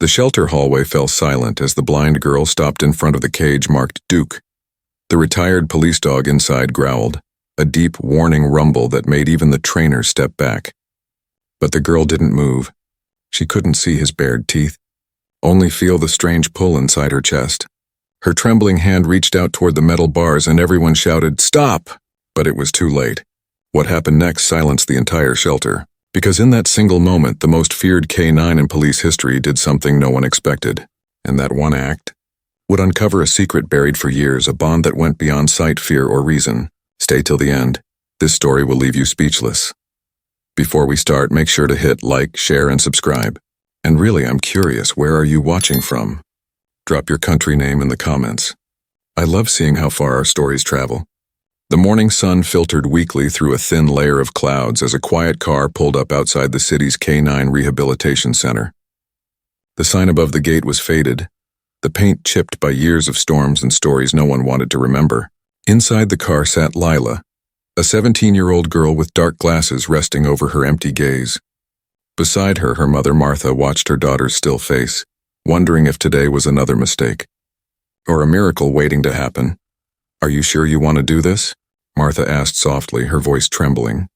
The shelter hallway fell silent as the blind girl stopped in front of the cage marked Duke. The retired police dog inside growled, a deep, warning rumble that made even the trainer step back. But the girl didn't move. She couldn't see his bared teeth, only feel the strange pull inside her chest. Her trembling hand reached out toward the metal bars and everyone shouted, "Stop!" But it was too late. What happened next silenced the entire shelter, because in that single moment, the most feared K9 in police history did something no one expected. And that one act would uncover a secret buried for years, a bond that went beyond sight, fear, or reason. Stay till the end. This story will leave you speechless. Before we start, make sure to hit like, share, and subscribe. And really, I'm curious, where are you watching from? Drop your country name in the comments. I love seeing how far our stories travel. The morning sun filtered weakly through a thin layer of clouds as a quiet car pulled up outside the city's K9 Rehabilitation Center. The sign above the gate was faded, the paint chipped by years of storms and stories no one wanted to remember. Inside the car sat Lila, a 17-year-old girl with dark glasses resting over her empty gaze. Beside her, her mother Martha watched her daughter's still face, wondering if today was another mistake, or a miracle waiting to happen. "Are you sure you want to do this?" Martha asked softly, her voice trembling.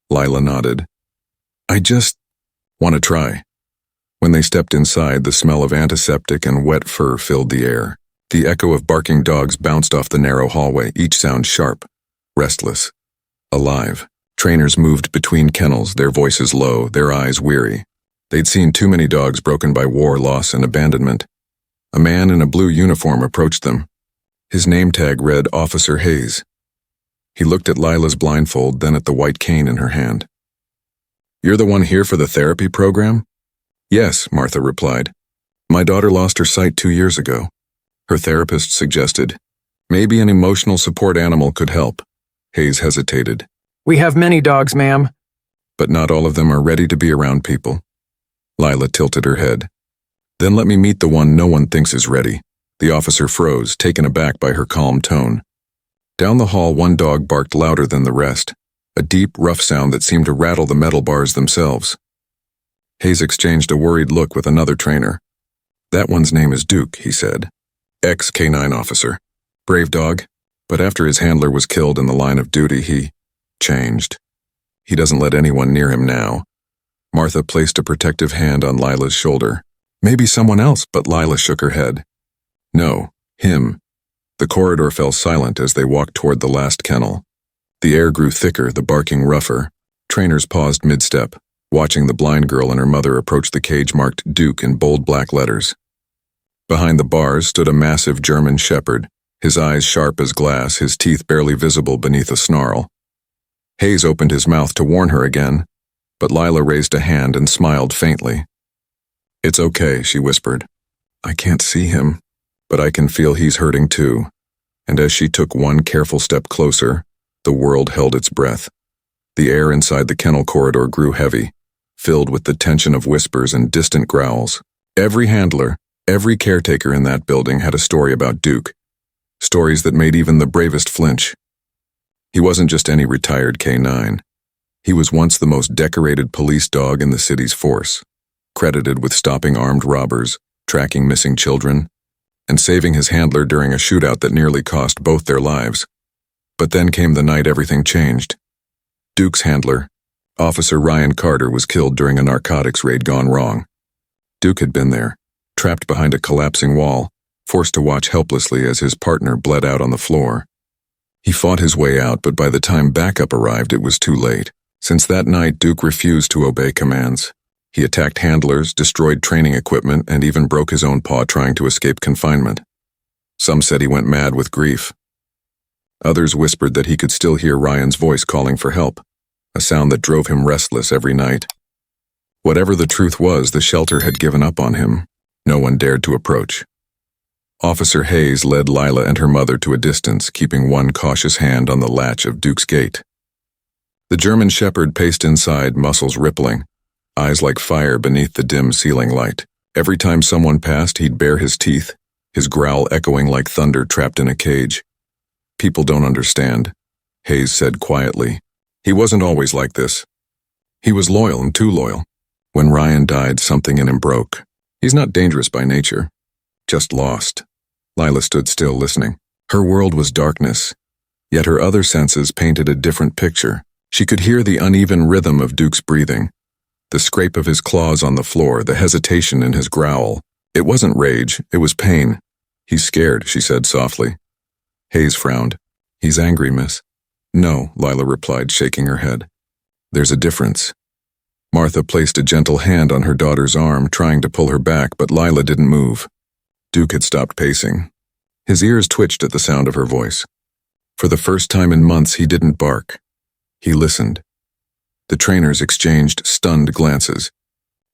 Lila nodded. "I just want to try." When they stepped inside, the smell of antiseptic and wet fur filled the air. The echo of barking dogs bounced off the narrow hallway, each sound sharp, restless, alive. Trainers moved between kennels, their voices low, their eyes weary. They'd seen too many dogs broken by war, loss, and abandonment. A man in a blue uniform approached them. His name tag read Officer Hayes. He looked at Lila's blindfold, then at the white cane in her hand. "You're the one here for the therapy program?" "Yes," Martha replied. "My daughter lost her sight 2 years ago." Her therapist suggested, "Maybe an emotional support animal could help." Hayes hesitated. "We have many dogs, ma'am." "But not all of them are ready to be around people." Lila tilted her head. "Then let me meet the one no one thinks is ready." The officer froze, taken aback by her calm tone. Down the hall, one dog barked louder than the rest, a deep, rough sound that seemed to rattle the metal bars themselves. Hayes exchanged a worried look with another trainer. "That one's name is Duke," he said. Ex-K9 officer. Brave dog, but after his handler was killed in the line of duty, he changed. He doesn't let anyone near him now. Martha placed a protective hand on Lila's shoulder. "Maybe someone else," but Lila shook her head. "No, him." The corridor fell silent as they walked toward the last kennel. The air grew thicker, the barking rougher. Trainers paused mid-step, watching the blind girl and her mother approach the cage marked Duke in bold black letters. Behind the bars stood a massive German shepherd, his eyes sharp as glass, his teeth barely visible beneath a snarl. Hayes opened his mouth to warn her again, but Lila raised a hand and smiled faintly. "It's okay," she whispered. "I can't see him, but I can feel he's hurting too." And as she took one careful step closer, the world held its breath. The air inside the kennel corridor grew heavy, filled with the tension of whispers and distant growls. Every handler, every caretaker in that building had a story about Duke, stories that made even the bravest flinch. He wasn't just any retired K9. He was once the most decorated police dog in the city's force, credited with stopping armed robbers, tracking missing children, and saving his handler during a shootout that nearly cost both their lives. But then came the night everything changed. Duke's handler, Officer Ryan Carter, was killed during a narcotics raid gone wrong. Duke had been there, trapped behind a collapsing wall, forced to watch helplessly as his partner bled out on the floor. He fought his way out, but by the time backup arrived, it was too late. Since that night, Duke refused to obey commands. He attacked handlers, destroyed training equipment, and even broke his own paw trying to escape confinement. Some said he went mad with grief. Others whispered that he could still hear Ryan's voice calling for help, a sound that drove him restless every night. Whatever the truth was, the shelter had given up on him. No one dared to approach. Officer Hayes led Lila and her mother to a distance, keeping one cautious hand on the latch of Duke's gate. The German shepherd paced inside, muscles rippling, eyes like fire beneath the dim ceiling light. Every time someone passed, he'd bare his teeth, his growl echoing like thunder trapped in a cage. "People don't understand," Hayes said quietly. "He wasn't always like this. He was loyal and too loyal. When Ryan died, something in him broke. He's not dangerous by nature, just lost. Lila stood still, listening. Her world was darkness, yet her other senses painted a different picture. She could hear the uneven rhythm of Duke's breathing, the scrape of his claws on the floor, the hesitation in his growl. It wasn't rage, it was pain. He's scared, she said softly. Hayes frowned. He's angry, miss. No, Lila replied, shaking her head. There's a difference. Martha placed a gentle hand on her daughter's arm, trying to pull her back, but Lila didn't move. Duke had stopped pacing. His ears twitched at the sound of her voice. For the first time in months, he didn't bark. He listened. The trainers exchanged stunned glances.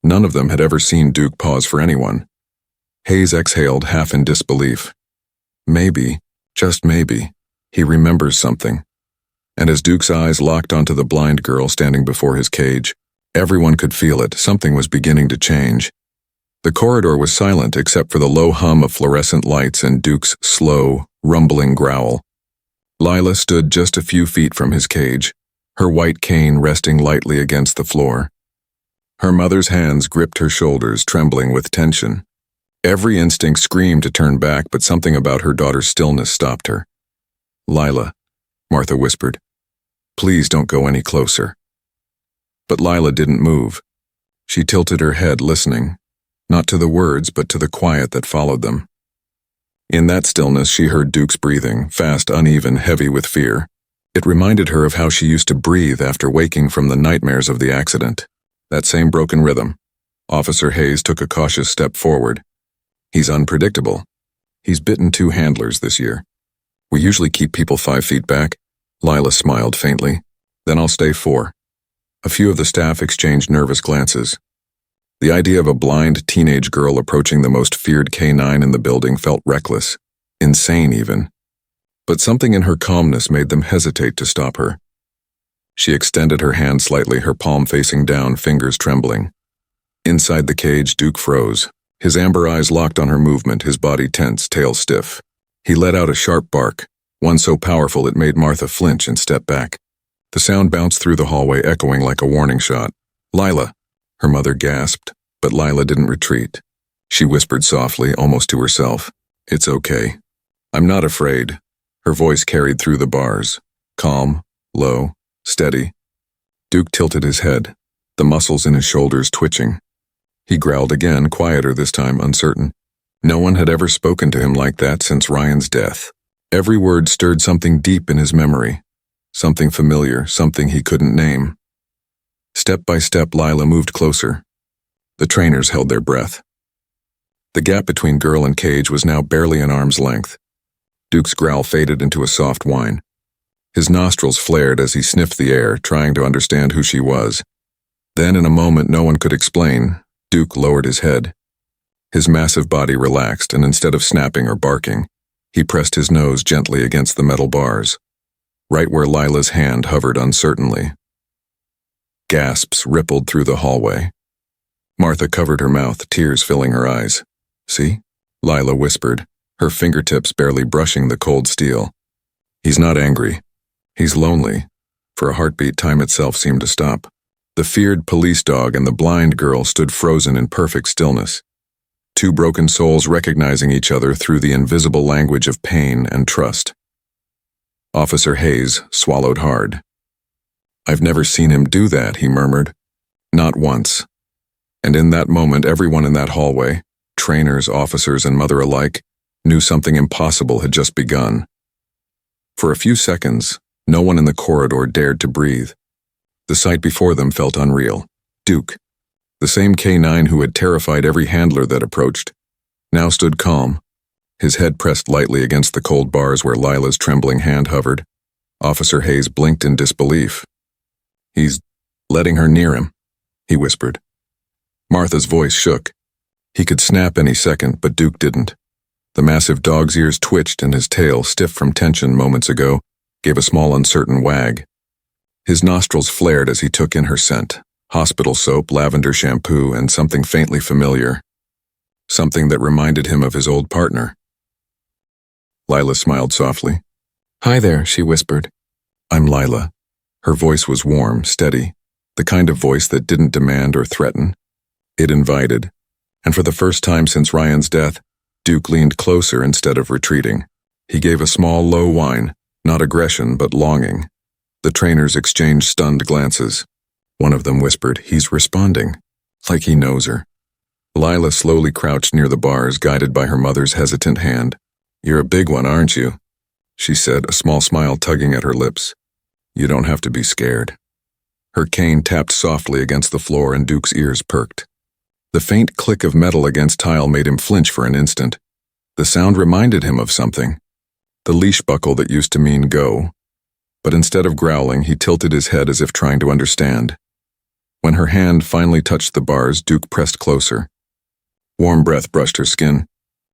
None of them had ever seen Duke pause for anyone. Hayes exhaled, half in disbelief. Maybe, just maybe, he remembers something. And as Duke's eyes locked onto the blind girl standing before his cage, everyone could feel it. Something was beginning to change. The corridor was silent except for the low hum of fluorescent lights and Duke's slow, rumbling growl. Lila stood just a few feet from his cage, her white cane resting lightly against the floor. Her mother's hands gripped her shoulders, trembling with tension. Every instinct screamed to turn back, but something about her daughter's stillness stopped her. Lila, Martha whispered, please don't go any closer. But Lila didn't move. She tilted her head, listening, not to the words, but to the quiet that followed them. In that stillness, she heard Duke's breathing, fast, uneven, heavy with fear. It reminded her of how she used to breathe after waking from the nightmares of the accident. That same broken rhythm. Officer Hayes took a cautious step forward. He's unpredictable. He's bitten 2 handlers this year. We usually keep people 5 feet back. Lila smiled faintly. Then I'll stay 4. A few of the staff exchanged nervous glances. The idea of a blind teenage girl approaching the most feared K-9 in the building felt reckless, insane even. But something in her calmness made them hesitate to stop her. She extended her hand slightly, her palm facing down, fingers trembling. Inside the cage, Duke froze. His amber eyes locked on her movement, his body tense, tail stiff. He let out a sharp bark, one so powerful it made Martha flinch and step back. The sound bounced through the hallway, echoing like a warning shot. Lila, her mother gasped, but Lila didn't retreat. She whispered softly, almost to herself, it's okay. I'm not afraid. Her voice carried through the bars, calm, low, steady. Duke tilted his head, the muscles in his shoulders twitching. He growled again, quieter this time, uncertain. No one had ever spoken to him like that since Ryan's death. Every word stirred something deep in his memory, something familiar, something he couldn't name. Step by step, Lila moved closer. The trainers held their breath. The gap between girl and cage was now barely an arm's length. Duke's growl faded into a soft whine. His nostrils flared as he sniffed the air, trying to understand who she was. Then, in a moment no one could explain, Duke lowered his head. His massive body relaxed, and instead of snapping or barking, he pressed his nose gently against the metal bars, right where Lila's hand hovered uncertainly. Gasps rippled through the hallway. Martha covered her mouth, tears filling her eyes. See? Lila whispered, her fingertips barely brushing the cold steel. He's not angry. He's lonely. For a heartbeat, time itself seemed to stop. The feared police dog and the blind girl stood frozen in perfect stillness. 2 broken souls recognizing each other through the invisible language of pain and trust. Officer Hayes swallowed hard. I've never seen him do that, he murmured. Not once. And in that moment, everyone in that hallway, trainers, officers, and mother alike, knew something impossible had just begun. For a few seconds, no one in the corridor dared to breathe. The sight before them felt unreal. Duke, the same K-9 who had terrified every handler that approached, now stood calm, his head pressed lightly against the cold bars where Lila's trembling hand hovered. Officer Hayes blinked in disbelief. He's letting her near him, he whispered. Martha's voice shook. He could snap any second, but Duke didn't. The massive dog's ears twitched and his tail, stiff from tension moments ago, gave a small uncertain wag. His nostrils flared as he took in her scent, hospital soap, lavender shampoo, and something faintly familiar. Something that reminded him of his old partner. Lila smiled softly. Hi there, she whispered. I'm Lila. Her voice was warm, steady, the kind of voice that didn't demand or threaten. It invited. And for the first time since Ryan's death, Duke leaned closer instead of retreating. He gave a small, low whine, not aggression but longing. The trainers exchanged stunned glances. One of them whispered, "He's responding," like he knows her. Lila slowly crouched near the bars, guided by her mother's hesitant hand. "You're a big one, aren't you?" she said, a small smile tugging at her lips. "You don't have to be scared." Her cane tapped softly against the floor and Duke's ears perked. The faint click of metal against tile made him flinch for an instant. The sound reminded him of something. The leash buckle that used to mean go. But instead of growling, he tilted his head as if trying to understand. When her hand finally touched the bars, Duke pressed closer. Warm breath brushed her skin.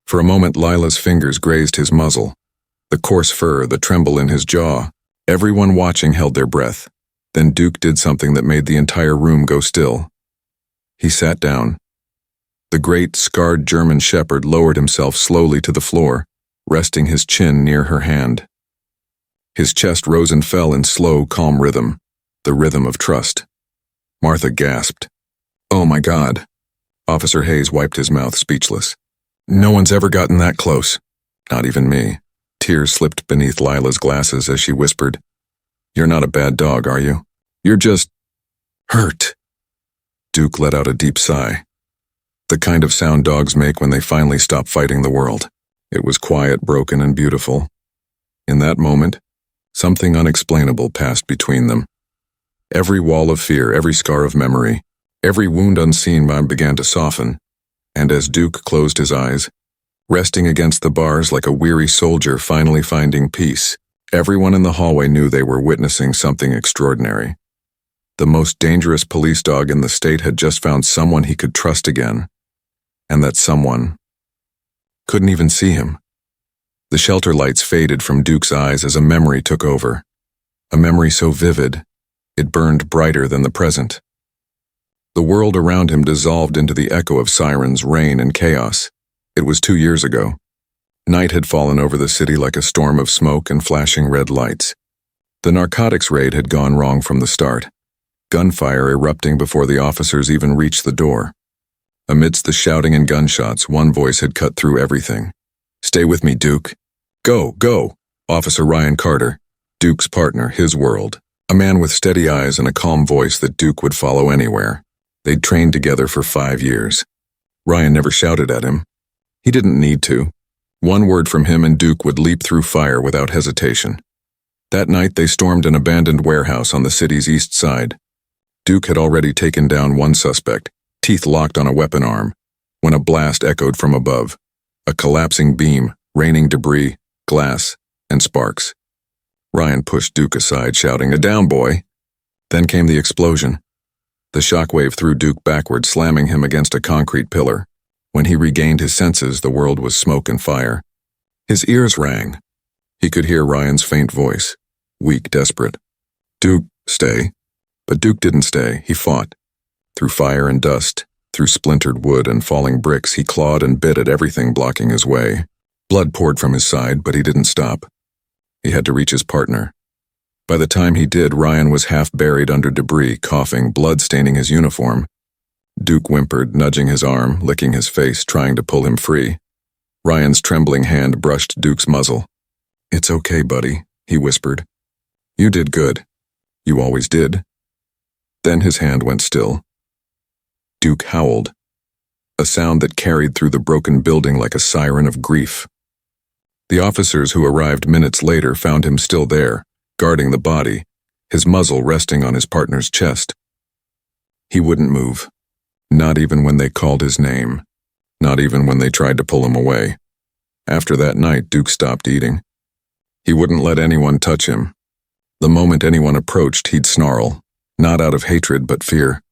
For a moment, Lila's fingers grazed his muzzle. The coarse fur, the tremble in his jaw. Everyone watching held their breath. Then Duke did something that made the entire room go still. He sat down. The great, scarred German shepherd lowered himself slowly to the floor, resting his chin near her hand. His chest rose and fell in slow, calm rhythm, the rhythm of trust. Martha gasped. "Oh my God." Officer Hayes wiped his mouth, speechless. "No one's ever gotten that close. Not even me." Tears slipped beneath Lila's glasses as she whispered, "You're not a bad dog, are you? You're just hurt." Duke let out a deep sigh. The kind of sound dogs make when they finally stop fighting the world. It was quiet, broken, and beautiful. In that moment, something unexplainable passed between them. Every wall of fear, every scar of memory, every wound unseen began to soften, and as Duke closed his eyes, resting against the bars like a weary soldier finally finding peace, everyone in the hallway knew they were witnessing something extraordinary. The most dangerous police dog in the state had just found someone he could trust again, and that someone couldn't even see him. The shelter lights faded from Duke's eyes as a memory took over. A memory so vivid, it burned brighter than the present. The world around him dissolved into the echo of sirens, rain, and chaos. It was 2 years ago. Night had fallen over the city like a storm of smoke and flashing red lights. The narcotics raid had gone wrong from the start, gunfire erupting before the officers even reached the door. Amidst the shouting and gunshots, one voice had cut through everything. "Stay with me, Duke. Go, go!" Officer Ryan Carter, Duke's partner, his world. A man with steady eyes and a calm voice that Duke would follow anywhere. They'd trained together for 5 years. Ryan never shouted at him. He didn't need to. One word from him and Duke would leap through fire without hesitation. That night they stormed an abandoned warehouse on the city's east side. Duke had already taken down one suspect, teeth locked on a weapon arm, when a blast echoed from above. A collapsing beam, raining debris, glass, and sparks. Ryan pushed Duke aside, shouting, "A down, boy!" Then came the explosion. The shockwave threw Duke backward, slamming him against a concrete pillar. When he regained his senses, the world was smoke and fire. His ears rang. He could hear Ryan's faint voice, weak, desperate. "Duke, stay." But Duke didn't stay. He fought. Through fire and dust, through splintered wood and falling bricks, he clawed and bit at everything blocking his way. Blood poured from his side, but he didn't stop. He had to reach his partner. By the time he did, Ryan was half buried under debris, coughing, blood staining his uniform. Duke whimpered, nudging his arm, licking his face, trying to pull him free. Ryan's trembling hand brushed Duke's muzzle. "It's okay, buddy," he whispered. "You did good. You always did." Then his hand went still. Duke howled, a sound that carried through the broken building like a siren of grief. The officers who arrived minutes later found him still there, guarding the body, his muzzle resting on his partner's chest. He wouldn't move, not even when they called his name, not even when they tried to pull him away. After that night, Duke stopped eating. He wouldn't let anyone touch him. The moment anyone approached, he'd snarl, not out of hatred but fear.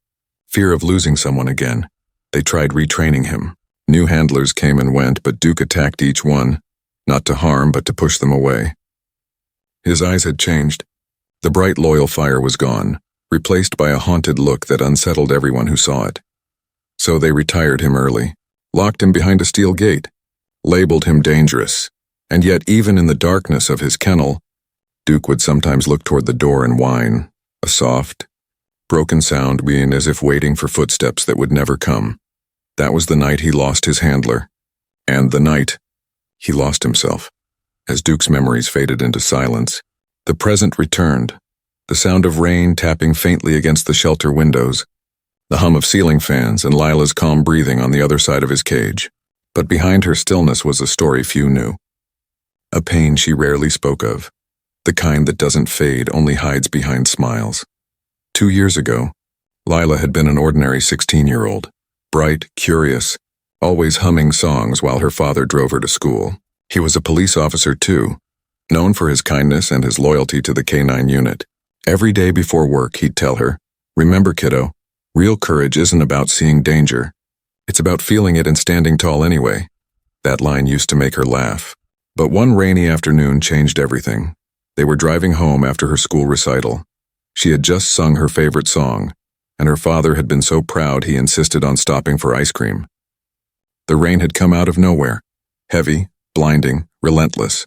Fear of losing someone again. They tried retraining him. New handlers came and went, but Duke attacked each one, not to harm but to push them away. His eyes had changed. The bright, loyal fire was gone, replaced by a haunted look that unsettled everyone who saw it. So they retired him early, locked him behind a steel gate, labeled him dangerous, and yet even in the darkness of his kennel, Duke would sometimes look toward the door and whine, a soft, broken sound being as if waiting for footsteps that would never come. That was the night he lost his handler. And the night he lost himself. As Duke's memories faded into silence, the present returned. The sound of rain tapping faintly against the shelter windows, the hum of ceiling fans, and Lila's calm breathing on the other side of his cage. But behind her stillness was a story few knew. A pain she rarely spoke of, the kind that doesn't fade, only hides behind smiles. 2 years ago, Lila had been an ordinary 16-year-old, bright, curious, always humming songs while her father drove her to school. He was a police officer too, known for his kindness and his loyalty to the K-9 unit. Every day before work, he'd tell her, "Remember, kiddo, real courage isn't about seeing danger. It's about feeling it and standing tall anyway." That line used to make her laugh. But one rainy afternoon changed everything. They were driving home after her school recital. She had just sung her favorite song, and her father had been so proud he insisted on stopping for ice cream. The rain had come out of nowhere, heavy, blinding, relentless.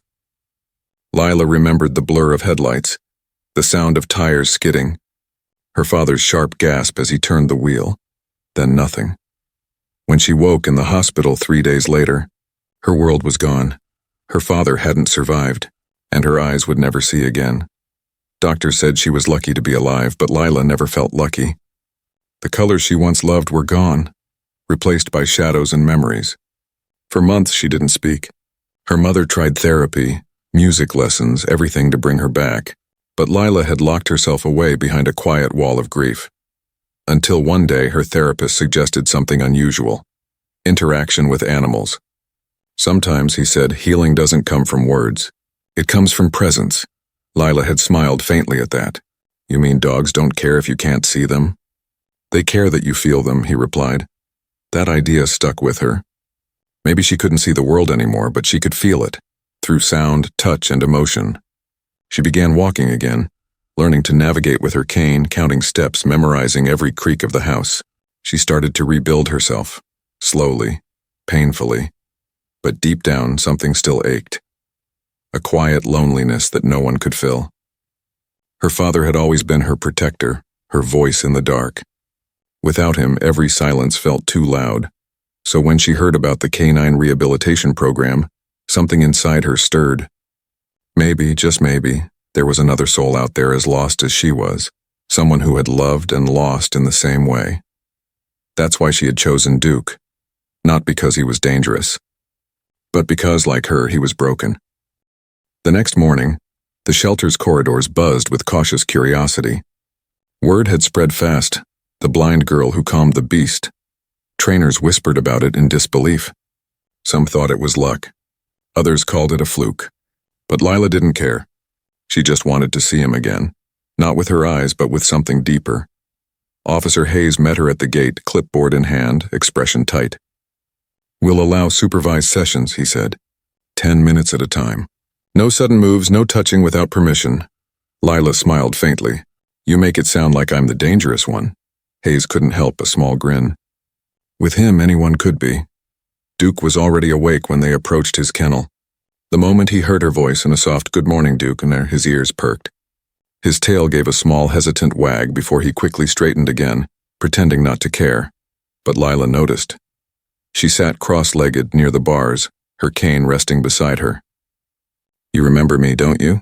Lila remembered the blur of headlights, the sound of tires skidding, her father's sharp gasp as he turned the wheel, then nothing. When she woke in the hospital 3 days later, her world was gone. Her father hadn't survived, and her eyes would never see again. Doctors said she was lucky to be alive, but Lila never felt lucky. The colors she once loved were gone, replaced by shadows and memories. For months she didn't speak. Her mother tried therapy, music lessons, everything to bring her back, but Lila had locked herself away behind a quiet wall of grief. Until one day her therapist suggested something unusual: interaction with animals. Sometimes, he said, healing doesn't come from words. It comes from presence. Lila had smiled faintly at that. "You mean dogs don't care if you can't see them?" "They care that you feel them," he replied. That idea stuck with her. Maybe she couldn't see the world anymore, but she could feel it, through sound, touch, and emotion. She began walking again, learning to navigate with her cane, counting steps, memorizing every creak of the house. She started to rebuild herself, slowly, painfully. But deep down, something still ached. A quiet loneliness that no one could fill. Her father had always been her protector, her voice in the dark. Without him, every silence felt too loud. So when she heard about the K-9 rehabilitation program, something inside her stirred. Maybe, just maybe, there was another soul out there as lost as she was, someone who had loved and lost in the same way. That's why she had chosen Duke. Not because he was dangerous, but because, like her, he was broken. The next morning, the shelter's corridors buzzed with cautious curiosity. Word had spread fast, the blind girl who calmed the beast. Trainers whispered about it in disbelief. Some thought it was luck. Others called it a fluke. But Lila didn't care. She just wanted to see him again, not with her eyes, but with something deeper. Officer Hayes met her at the gate, clipboard in hand, expression tight. "We'll allow supervised sessions," he said. 10 minutes at a time. No sudden moves, no touching without permission. Lila smiled faintly. "You make it sound like I'm the dangerous one." Hayes couldn't help a small grin. With him, anyone could be. Duke was already awake when they approached his kennel. The moment he heard her voice and a soft "Good morning, Duke," and his ears perked. His tail gave a small, hesitant wag before he quickly straightened again, pretending not to care. But Lila noticed. She sat cross-legged near the bars, her cane resting beside her. "You remember me, don't you?"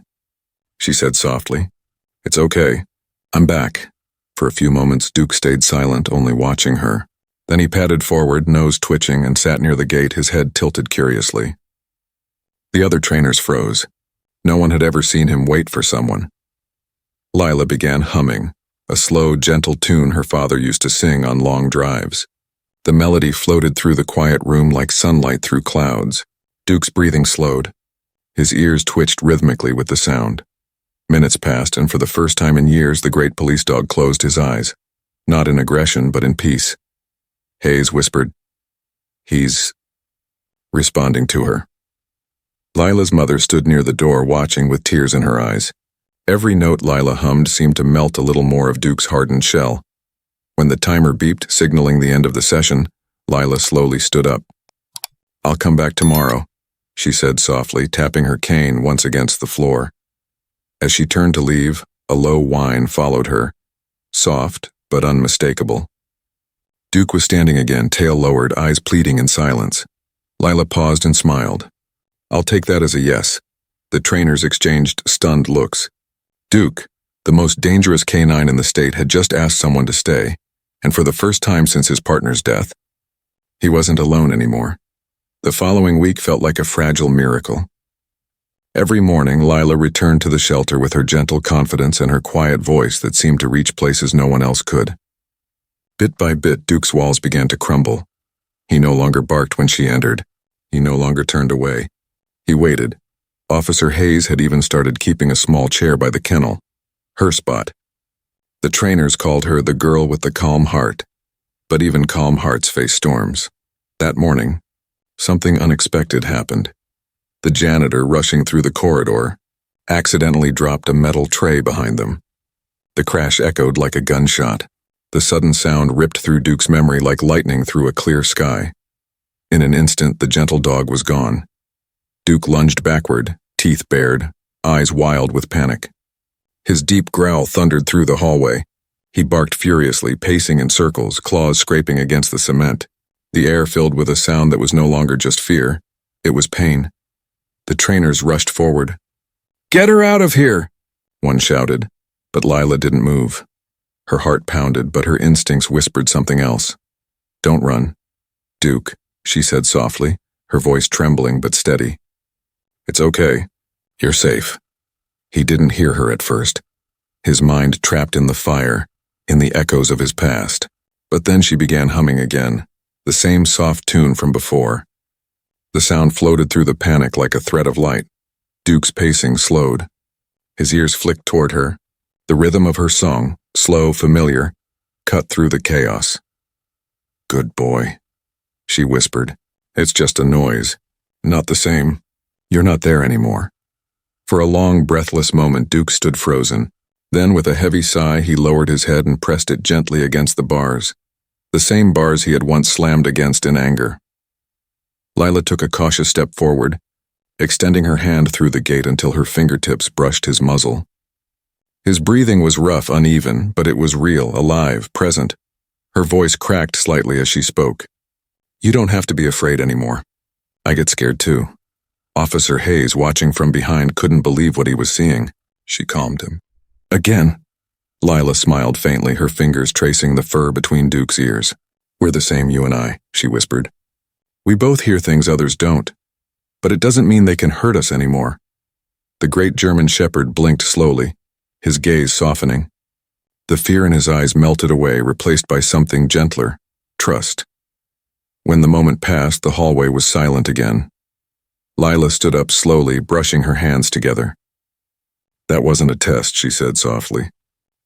she said softly. "It's okay. I'm back." For a few moments, Duke stayed silent, only watching her. Then he padded forward, nose twitching, and sat near the gate, his head tilted curiously. The other trainers froze. No one had ever seen him wait for someone. Lila began humming, a slow, gentle tune her father used to sing on long drives. The melody floated through the quiet room like sunlight through clouds. Duke's breathing slowed. His ears twitched rhythmically with the sound. Minutes passed, and for the first time in years, the great police dog closed his eyes. Not in aggression, but in peace. Hayes whispered, "He's..." responding to her. Lila's mother stood near the door, watching with tears in her eyes. Every note Lila hummed seemed to melt a little more of Duke's hardened shell. When the timer beeped, signaling the end of the session, Lila slowly stood up. "I'll come back tomorrow," she said softly, tapping her cane once against the floor. As she turned to leave, a low whine followed her, soft but unmistakable. Duke was standing again, tail lowered, eyes pleading in silence. Lila paused and smiled. I'll take that as a yes. The trainers exchanged stunned looks. Duke, the most dangerous canine in the state, had just asked someone to stay, and for the first time since his partner's death, he wasn't alone anymore. The following week felt like a fragile miracle. Every morning, Lila returned to the shelter with her gentle confidence and her quiet voice that seemed to reach places no one else could. Bit by bit, Duke's walls began to crumble. He no longer barked when she entered. He no longer turned away. He waited. Officer Hayes had even started keeping a small chair by the kennel, her spot. The trainers called her the girl with the calm heart, but even calm hearts face storms. That morning, something unexpected happened. The janitor, rushing through the corridor, accidentally dropped a metal tray behind them. The crash echoed like a gunshot. The sudden sound ripped through Duke's memory like lightning through a clear sky. In an instant, the gentle dog was gone. Duke lunged backward, teeth bared, eyes wild with panic. His deep growl thundered through the hallway. He barked furiously, pacing in circles, claws scraping against the cement. The air filled with a sound that was no longer just fear. It was pain. The trainers rushed forward. "Get her out of here!" one shouted, but Lila didn't move. Her heart pounded, but her instincts whispered something else. "Don't run, Duke," she said softly, her voice trembling but steady. "It's okay. You're safe." He didn't hear her at first, his mind trapped in the fire, in the echoes of his past. But then she began humming again, the same soft tune from before. The sound floated through the panic like a thread of light. Duke's pacing slowed. His ears flicked toward her. The rhythm of her song, slow, familiar, cut through the chaos. "Good boy," she whispered. "It's just a noise. Not the same. You're not there anymore." For a long, breathless moment, Duke stood frozen. Then, with a heavy sigh, he lowered his head and pressed it gently against the bars, the same bars he had once slammed against in anger. Lila took a cautious step forward, extending her hand through the gate until her fingertips brushed his muzzle. His breathing was rough, uneven, but it was real, alive, present. Her voice cracked slightly as she spoke. "You don't have to be afraid anymore. I get scared too." Officer Hayes, watching from behind, couldn't believe what he was seeing. She calmed him. "Again?" Lila smiled faintly, her fingers tracing the fur between Duke's ears. "We're the same, you and I," she whispered. "We both hear things others don't, but it doesn't mean they can hurt us anymore." The great German shepherd blinked slowly, his gaze softening. The fear in his eyes melted away, replaced by something gentler, trust. When the moment passed, the hallway was silent again. Lila stood up slowly, brushing her hands together. "That wasn't a test," she said softly.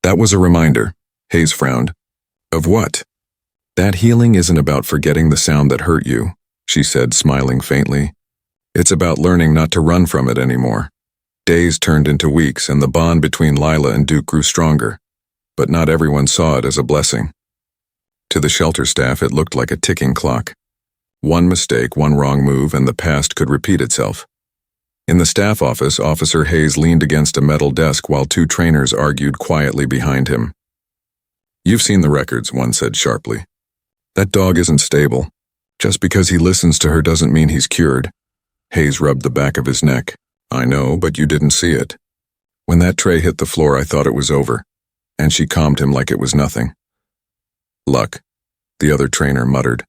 "That was a reminder." Hayes frowned. "Of what?" "That healing isn't about forgetting the sound that hurt you," she said, smiling faintly. "It's about learning not to run from it anymore." Days turned into weeks, and the bond between Lila and Duke grew stronger, but not everyone saw it as a blessing. To the shelter staff, it looked like a ticking clock. One mistake, one wrong move, and the past could repeat itself. In the staff office, Officer Hayes leaned against a metal desk while two trainers argued quietly behind him. "You've seen the records," one said sharply. "That dog isn't stable. Just because he listens to her doesn't mean he's cured." Hayes rubbed the back of his neck. "I know, but you didn't see it. When that tray hit the floor, I thought it was over," and she calmed him like it was nothing. "Luck," the other trainer muttered.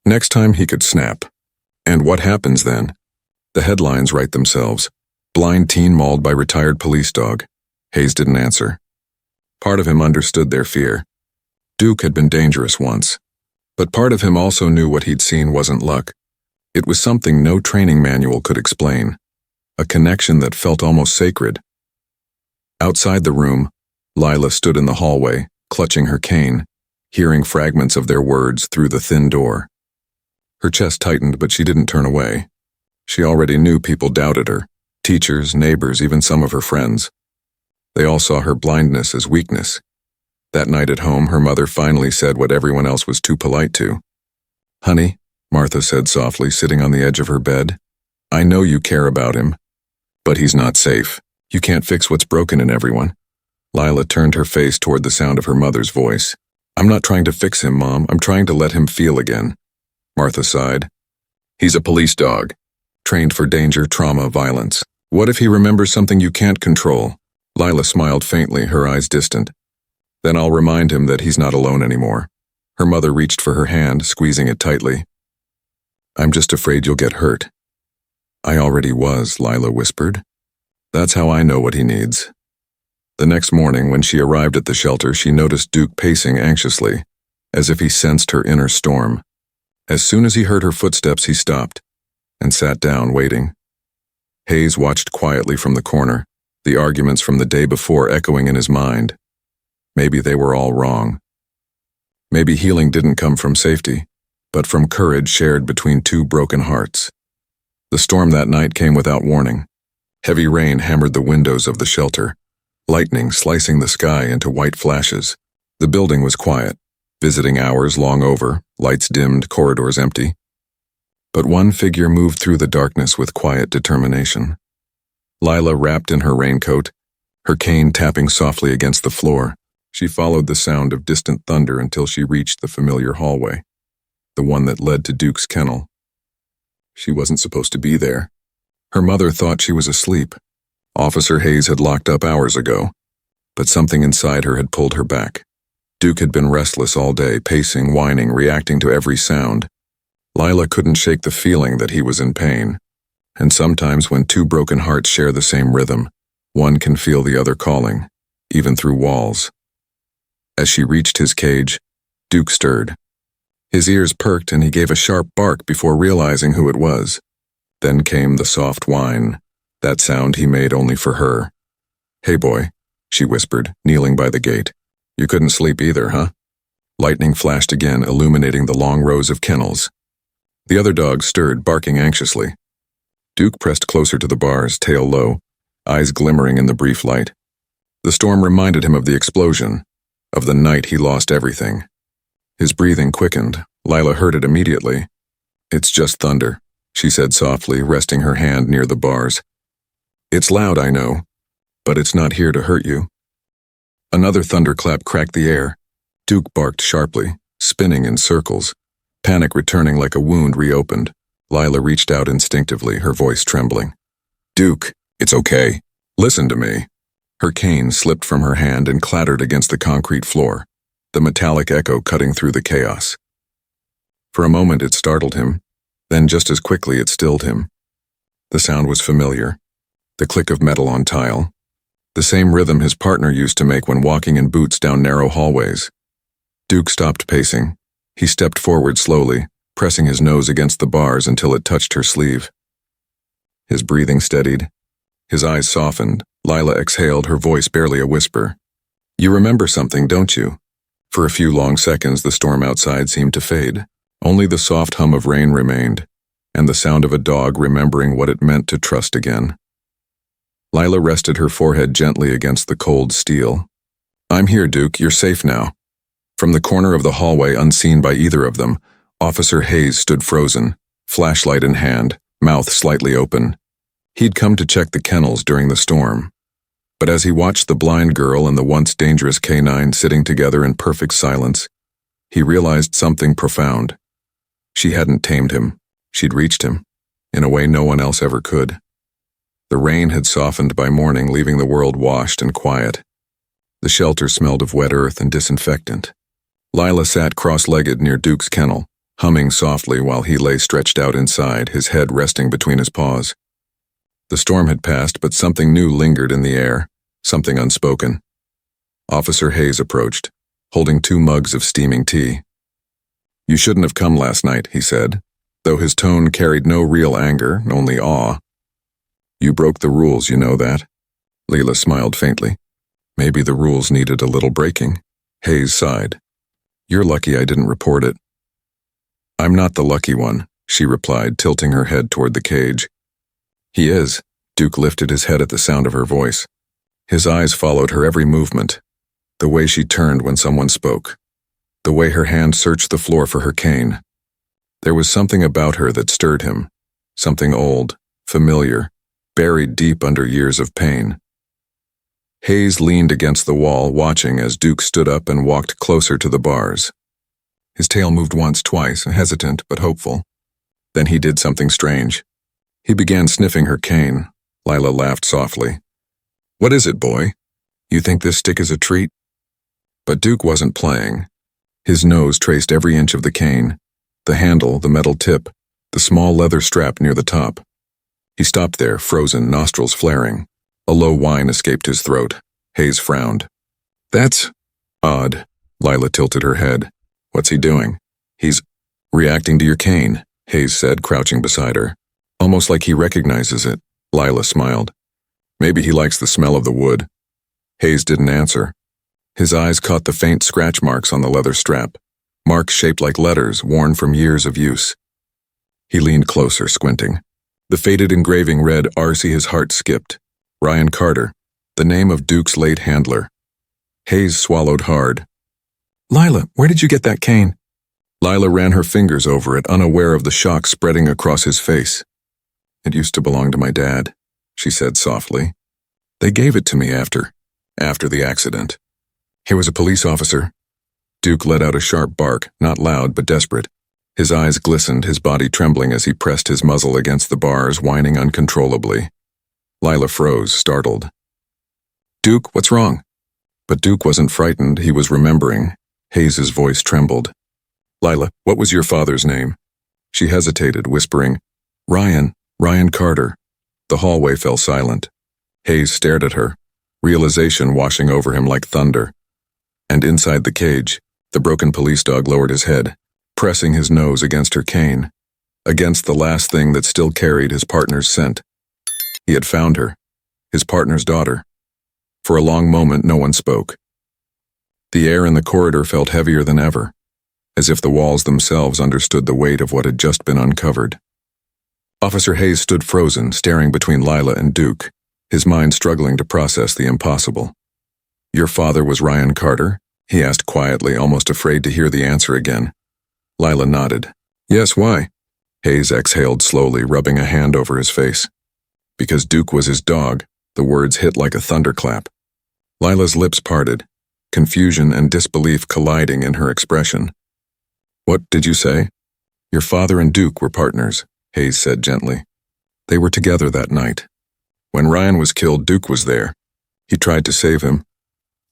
Next time he could snap. And what happens then? The headlines write themselves. "Blind teen mauled by retired police dog." Hayes didn't answer. Part of him understood their fear. Duke had been dangerous once. But part of him also knew what he'd seen wasn't luck. It was something no training manual could explain. A connection that felt almost sacred. Outside the room, Lila stood in the hallway, clutching her cane, hearing fragments of their words through the thin door. Her chest tightened, but she didn't turn away. She already knew people doubted her, teachers, neighbors, even some of her friends. They all saw her blindness as weakness. That night at home, her mother finally said what everyone else was too polite to. "Honey," Martha said softly, sitting on the edge of her bed, "I know you care about him, but he's not safe. You can't fix what's broken in everyone." Lila turned her face toward the sound of her mother's voice. I'm not trying to fix him, Mom. I'm trying to let him feel again. Martha sighed. He's a police dog, trained for danger, trauma, violence. What if he remembers something you can't control? Lila smiled faintly, her eyes distant. Then I'll remind him that he's not alone anymore. Her mother reached for her hand, squeezing it tightly. I'm just afraid you'll get hurt. I already was, Lila whispered. That's how I know what he needs. The next morning, when she arrived at the shelter, she noticed Duke pacing anxiously, as if he sensed her inner storm. As soon as he heard her footsteps, he stopped and sat down, waiting. Hayes watched quietly from the corner, the arguments from the day before echoing in his mind. Maybe they were all wrong. Maybe healing didn't come from safety, but from courage shared between two broken hearts. The storm that night came without warning. Heavy rain hammered the windows of the shelter, lightning slicing the sky into white flashes. The building was quiet, visiting hours long over, lights dimmed, corridors empty. But one figure moved through the darkness with quiet determination. Lila wrapped in her raincoat, her cane tapping softly against the floor. She followed the sound of distant thunder until she reached the familiar hallway, the one that led to Duke's kennel. She wasn't supposed to be there. Her mother thought she was asleep. Officer Hayes had locked up hours ago, but something inside her had pulled her back. Duke had been restless all day, pacing, whining, reacting to every sound. Lila couldn't shake the feeling that he was in pain. And sometimes when two broken hearts share the same rhythm, one can feel the other calling, even through walls. As she reached his cage, Duke stirred. His ears perked and he gave a sharp bark before realizing who it was. Then came the soft whine, that sound he made only for her. Hey boy, she whispered, kneeling by the gate. You couldn't sleep either, huh? Lightning flashed again, illuminating the long rows of kennels. The other dogs stirred, barking anxiously. Duke pressed closer to the bars, tail low, eyes glimmering in the brief light. The storm reminded him of the explosion, of the night he lost everything. His breathing quickened. Lila heard it immediately. It's just thunder, she said softly, resting her hand near the bars. It's loud, I know, but it's not here to hurt you. Another thunderclap cracked the air. Duke barked sharply, spinning in circles. Panic returning like a wound reopened. Lila reached out instinctively, her voice trembling. Duke, it's okay. Listen to me. Her cane slipped from her hand and clattered against the concrete floor, the metallic echo cutting through the chaos. For a moment it startled him, then just as quickly it stilled him. The sound was familiar, the click of metal on tile, the same rhythm his partner used to make when walking in boots down narrow hallways. Duke stopped pacing. He stepped forward slowly, pressing his nose against the bars until it touched her sleeve. His breathing steadied. His eyes softened. Lila exhaled, her voice barely a whisper. You remember something, don't you? For a few long seconds, the storm outside seemed to fade. Only the soft hum of rain remained, and the sound of a dog remembering what it meant to trust again. Lila rested her forehead gently against the cold steel. I'm here, Duke. You're safe now. From the corner of the hallway, unseen by either of them, Officer Hayes stood frozen, flashlight in hand, mouth slightly open. He'd come to check the kennels during the storm. But as he watched the blind girl and the once dangerous canine sitting together in perfect silence, he realized something profound. She hadn't tamed him. She'd reached him, in a way no one else ever could. The rain had softened by morning, leaving the world washed and quiet. The shelter smelled of wet earth and disinfectant. Lila sat cross-legged near Duke's kennel, humming softly while he lay stretched out inside, his head resting between his paws. The storm had passed, but something new lingered in the air, something unspoken. Officer Hayes approached, holding 2 mugs of steaming tea. You shouldn't have come last night, he said, though his tone carried no real anger, only awe. You broke the rules, you know that? Lila smiled faintly. Maybe the rules needed a little breaking. Hayes sighed. You're lucky I didn't report it. I'm not the lucky one, she replied, tilting her head toward the cage. He is. Duke lifted his head at the sound of her voice. His eyes followed her every movement, the way she turned when someone spoke, the way her hand searched the floor for her cane. There was something about her that stirred him, something old, familiar, buried deep under years of pain. Hayes leaned against the wall, watching as Duke stood up and walked closer to the bars. His tail moved once, twice, hesitant but hopeful. Then he did something strange. He began sniffing her cane. Lila laughed softly. "What is it, boy? You think this stick is a treat?" But Duke wasn't playing. His nose traced every inch of the cane, the handle, the metal tip, the small leather strap near the top. He stopped there, frozen, nostrils flaring. A low whine escaped his throat. Hayes frowned. "That's odd." Lila tilted her head. "What's he doing?" "He's reacting to your cane," Hayes said, crouching beside her. "Almost like he recognizes it." Lila smiled. "Maybe he likes the smell of the wood." Hayes didn't answer. His eyes caught the faint scratch marks on the leather strap, marks shaped like letters worn from years of use. He leaned closer, squinting. The faded engraving read, "R.C." His heart skipped. Ryan Carter, the name of Duke's late handler. Hayes swallowed hard. "Lila, where did you get that cane?" Lila ran her fingers over it, unaware of the shock spreading across his face. "It used to belong to my dad," she said softly. "They gave it to me after the accident. He was a police officer." Duke let out a sharp bark, not loud but desperate. His eyes glistened, his body trembling as he pressed his muzzle against the bars, whining uncontrollably. Lila froze, startled. "Duke, what's wrong?" But Duke wasn't frightened, he was remembering. Hayes's voice trembled. "Lila, what was your father's name?" She hesitated, whispering, Ryan Carter." The hallway fell silent. Hayes stared at her, realization washing over him like thunder. And inside the cage, the broken police dog lowered his head, pressing his nose against her cane, against the last thing that still carried his partner's scent. He had found her, his partner's daughter. For a long moment, no one spoke. The air in the corridor felt heavier than ever, as if the walls themselves understood the weight of what had just been uncovered. Officer Hayes stood frozen, staring between Lila and Duke, his mind struggling to process the impossible. "Your father was Ryan Carter?" he asked quietly, almost afraid to hear the answer again. Lila nodded. "Yes, why?" Hayes exhaled slowly, rubbing a hand over his face. "Because Duke was his dog," the words hit like a thunderclap. Lila's lips parted, confusion and disbelief colliding in her expression. "What did you say?" "Your father and Duke were partners," Hayes said gently. "They were together that night. When Ryan was killed, Duke was there. He tried to save him."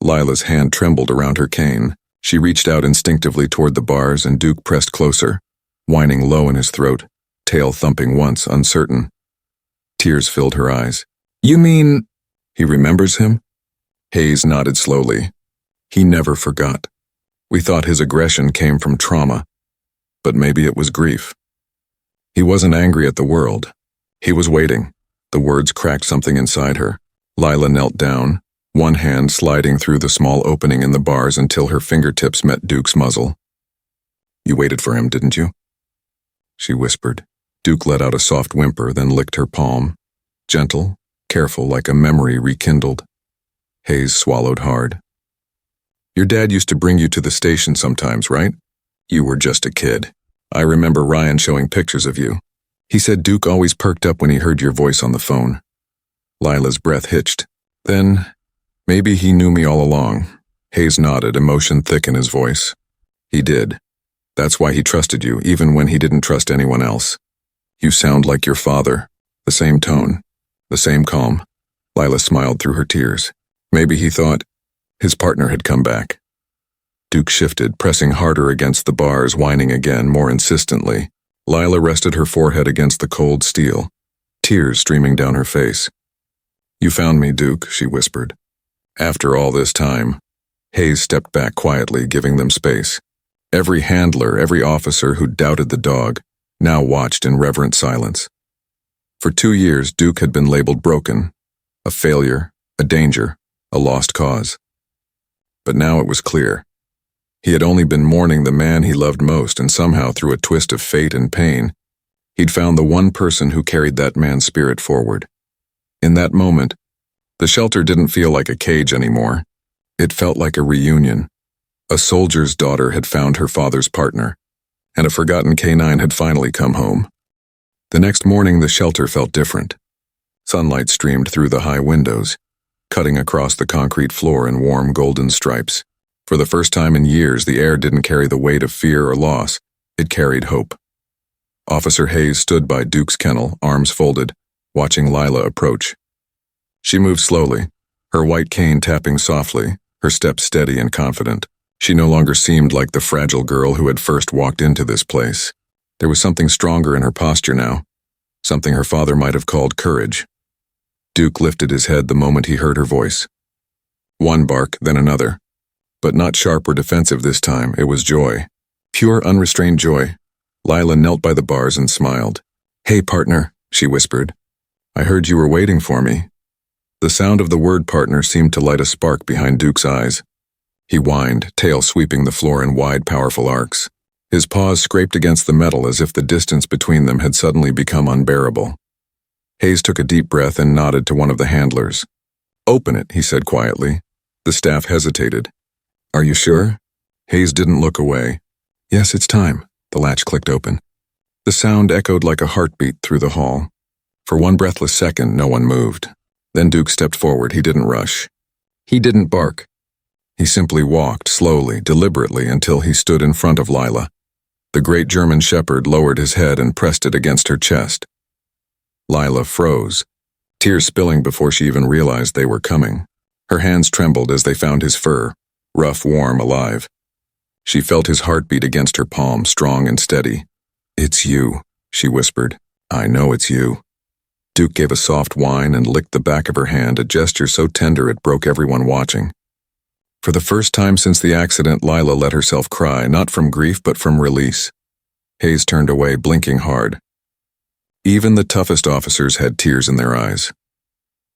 Lila's hand trembled around her cane. She reached out instinctively toward the bars, and Duke pressed closer, whining low in his throat, tail thumping once, uncertain. Tears filled her eyes. "You mean—" "He remembers him?" Hayes nodded slowly. "He never forgot. We thought his aggression came from trauma, but maybe it was grief. He wasn't angry at the world. He was waiting." The words cracked something inside her. Lila knelt down, one hand sliding through the small opening in the bars until her fingertips met Duke's muzzle. "You waited for him, didn't you?" she whispered. Duke let out a soft whimper, then licked her palm. Gentle, careful, like a memory rekindled. Hayes swallowed hard. "Your dad used to bring you to the station sometimes, right? You were just a kid. I remember Ryan showing pictures of you. He said Duke always perked up when he heard your voice on the phone." Lila's breath hitched. "Then, maybe he knew me all along." Hayes nodded, emotion thick in his voice. "He did. That's why he trusted you, even when he didn't trust anyone else. You sound like your father. The same tone, the same calm." Lila smiled through her tears. Maybe he thought his partner had come back. Duke shifted, pressing harder against the bars, whining again, more insistently. Lila rested her forehead against the cold steel, tears streaming down her face. "You found me, Duke," she whispered. "After all this time." Hayes stepped back quietly, giving them space. Every handler, every officer who doubted the dog, now watched in reverent silence. For 2 years, Duke had been labeled broken, a failure, a danger, a lost cause. But now it was clear. He had only been mourning the man he loved most, and somehow, through a twist of fate and pain, he'd found the one person who carried that man's spirit forward. In that moment, the shelter didn't feel like a cage anymore. It felt like a reunion. A soldier's daughter had found her father's partner, and a forgotten canine had finally come home. The next morning, the shelter felt different. Sunlight streamed through the high windows. cutting across the concrete floor in warm golden stripes. For the first time in years, the air didn't carry the weight of fear or loss. It carried hope. Officer Hayes stood by Duke's kennel, arms folded, watching Lila approach. She moved slowly, her white cane tapping softly, her step steady and confident. She no longer seemed like the fragile girl who had first walked into this place. There was something stronger in her posture now, something her father might have called courage. Duke lifted his head the moment he heard her voice. One bark, then another. But not sharp or defensive this time, it was joy. Pure, unrestrained joy. Lila knelt by the bars and smiled. "Hey, partner," she whispered. "I heard you were waiting for me." The sound of the word partner seemed to light a spark behind Duke's eyes. He whined, tail sweeping the floor in wide, powerful arcs. His paws scraped against the metal as if the distance between them had suddenly become unbearable. Hayes took a deep breath and nodded to one of the handlers. "Open it," he said quietly. The staff hesitated. "Are you sure?" Hayes didn't look away. "Yes, it's time." The latch clicked open. The sound echoed like a heartbeat through the hall. For one breathless second, no one moved. Then Duke stepped forward. He didn't rush. He didn't bark. He simply walked, slowly, deliberately, until he stood in front of Lila. The great German shepherd lowered his head and pressed it against her chest. Lila froze, tears spilling before she even realized they were coming. Her hands trembled as they found his fur, rough, warm, alive. She felt his heartbeat against her palm, strong and steady. "It's you," she whispered. "I know it's you." Duke gave a soft whine and licked the back of her hand, a gesture so tender it broke everyone watching. For the first time since the accident, Lila let herself cry, not from grief but from release. Hayes turned away, blinking hard. Even the toughest officers had tears in their eyes.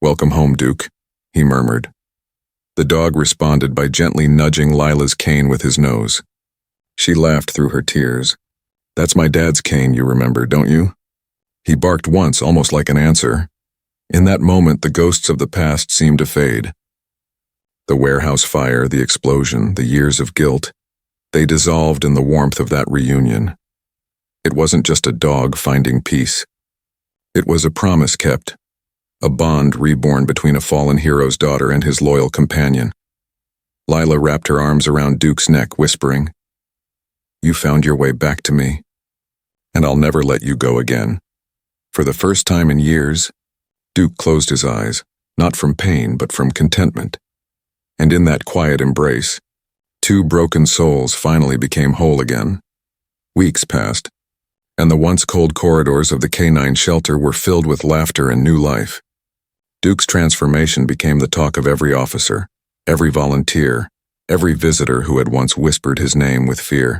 "Welcome home, Duke," he murmured. The dog responded by gently nudging Lila's cane with his nose. She laughed through her tears. "That's my dad's cane, you remember, don't you?" He barked once, almost like an answer. In that moment, the ghosts of the past seemed to fade. The warehouse fire, the explosion, the years of guilt, they dissolved in the warmth of that reunion. It wasn't just a dog finding peace. It was a promise kept, a bond reborn between a fallen hero's daughter and his loyal companion. Lila wrapped her arms around Duke's neck, whispering, "You found your way back to me, and I'll never let you go again." For the first time in years, Duke closed his eyes, not from pain but from contentment. And in that quiet embrace, two broken souls finally became whole again. Weeks passed, and the once cold corridors of the K-9 shelter were filled with laughter and new life. Duke's transformation became the talk of every officer, every volunteer, every visitor who had once whispered his name with fear.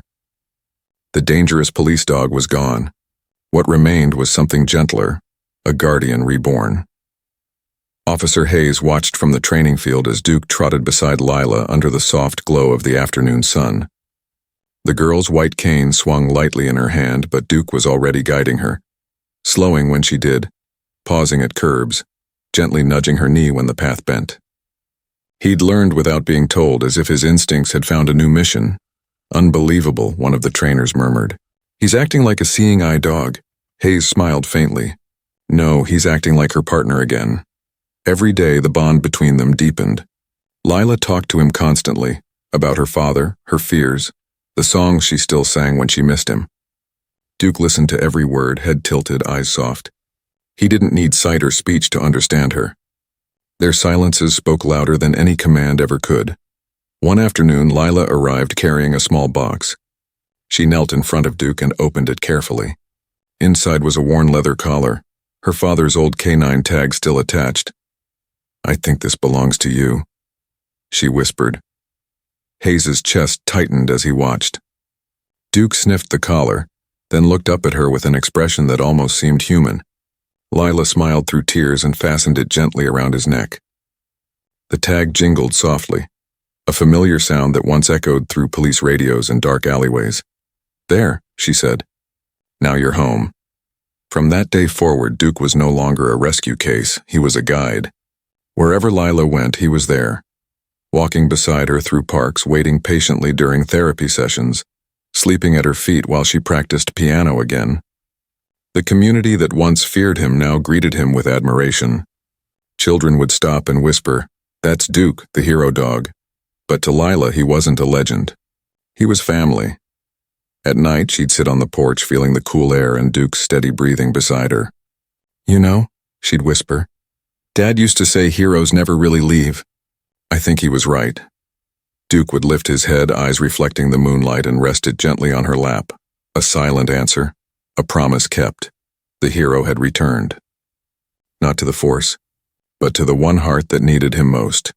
The dangerous police dog was gone. What remained was something gentler, a guardian reborn. Officer Hayes watched from the training field as Duke trotted beside Lila under the soft glow of the afternoon sun. The girl's white cane swung lightly in her hand, but Duke was already guiding her, slowing when she did, pausing at curbs, gently nudging her knee when the path bent. He'd learned without being told, as if his instincts had found a new mission. "Unbelievable," one of the trainers murmured. "He's acting like a seeing-eye dog." Hayes smiled faintly. "No, he's acting like her partner again." Every day the bond between them deepened. Lila talked to him constantly, about her father, her fears, the songs she still sang when she missed him. Duke listened to every word, head tilted, eyes soft. He didn't need sight or speech to understand her. Their silences spoke louder than any command ever could. One afternoon, Lila arrived carrying a small box. She knelt in front of Duke and opened it carefully. Inside was a worn leather collar, her father's old K-9 tag still attached. "I think this belongs to you," she whispered. Hayes's chest tightened as he watched. Duke sniffed the collar, then looked up at her with an expression that almost seemed human. Lila smiled through tears and fastened it gently around his neck. The tag jingled softly, a familiar sound that once echoed through police radios and dark alleyways. "There," she said. "Now you're home." From that day forward, Duke was no longer a rescue case, he was a guide. Wherever Lila went, he was there, walking beside her through parks, waiting patiently during therapy sessions, sleeping at her feet while she practiced piano again. The community that once feared him now greeted him with admiration. Children would stop and whisper, That's Duke, the hero dog. But to Lila, he wasn't a legend. He was family. At night, she'd sit on the porch feeling the cool air and Duke's steady breathing beside her. You know, she'd whisper, Dad used to say heroes never really leave. I think he was right. Duke would lift his head, eyes reflecting the moonlight, and rest it gently on her lap. A silent answer, a promise kept. The hero had returned. Not to the force, but to the one heart that needed him most.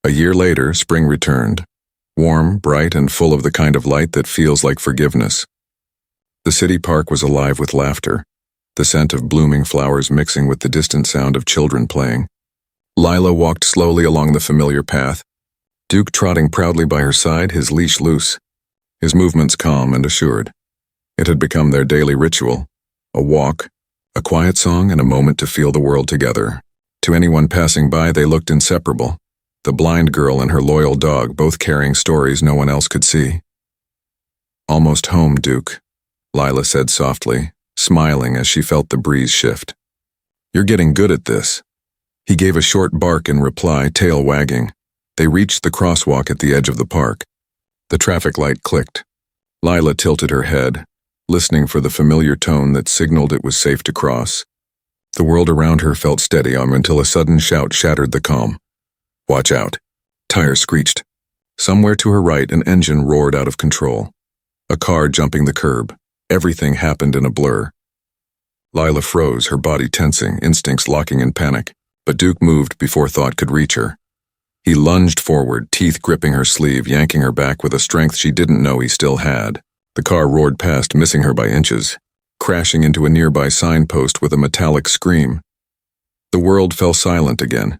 A year later, spring returned. Warm, bright, and full of the kind of light that feels like forgiveness. The city park was alive with laughter, the scent of blooming flowers mixing with the distant sound of children playing. Lila walked slowly along the familiar path, Duke trotting proudly by her side, his leash loose, his movements calm and assured. It had become their daily ritual, a walk, a quiet song, and a moment to feel the world together. To anyone passing by, they looked inseparable, the blind girl and her loyal dog both carrying stories no one else could see. Almost home, Duke, Lila said softly, smiling as she felt the breeze shift. You're getting good at this. He gave a short bark in reply, tail wagging. They reached the crosswalk at the edge of the park. The traffic light clicked. Lila tilted her head, listening for the familiar tone that signaled it was safe to cross. The world around her felt steady until a sudden shout shattered the calm. Watch out. Tires screeched. Somewhere to her right, an engine roared out of control. A car jumping the curb. Everything happened in a blur. Lila froze, her body tensing, instincts locking in panic. But Duke moved before thought could reach her. He lunged forward, teeth gripping her sleeve, yanking her back with a strength she didn't know he still had. The car roared past, missing her by inches, crashing into a nearby signpost with a metallic scream. The world fell silent again,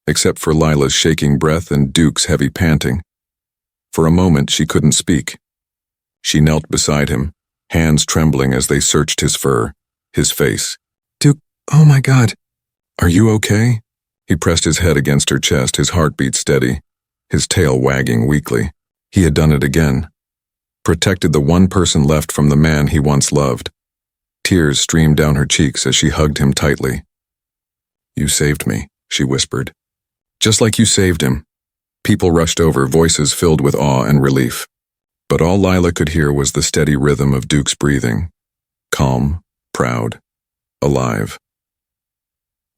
except for Lila's shaking breath and Duke's heavy panting. For a moment, she couldn't speak. She knelt beside him, hands trembling as they searched his fur, his face. Duke, oh my God. Are you okay? He pressed his head against her chest, his heartbeat steady, his tail wagging weakly. He had done it again. Protected the one person left from the man he once loved. Tears streamed down her cheeks as she hugged him tightly. You saved me, she whispered. Just like you saved him. People rushed over, voices filled with awe and relief. But all Lila could hear was the steady rhythm of Duke's breathing. Calm, proud, alive.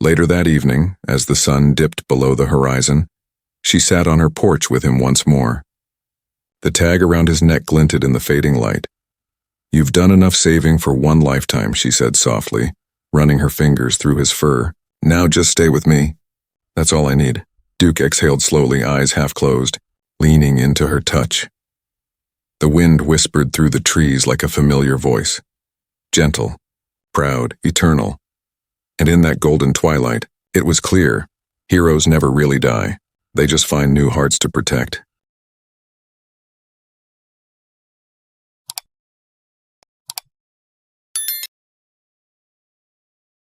Later that evening, as the sun dipped below the horizon, she sat on her porch with him once more. The tag around his neck glinted in the fading light. You've done enough saving for one lifetime, she said softly, running her fingers through his fur. Now just stay with me. That's all I need. Duke exhaled slowly, eyes half closed, leaning into her touch. The wind whispered through the trees like a familiar voice. Gentle, proud, eternal. And in that golden twilight, it was clear, heroes never really die. They just find new hearts to protect.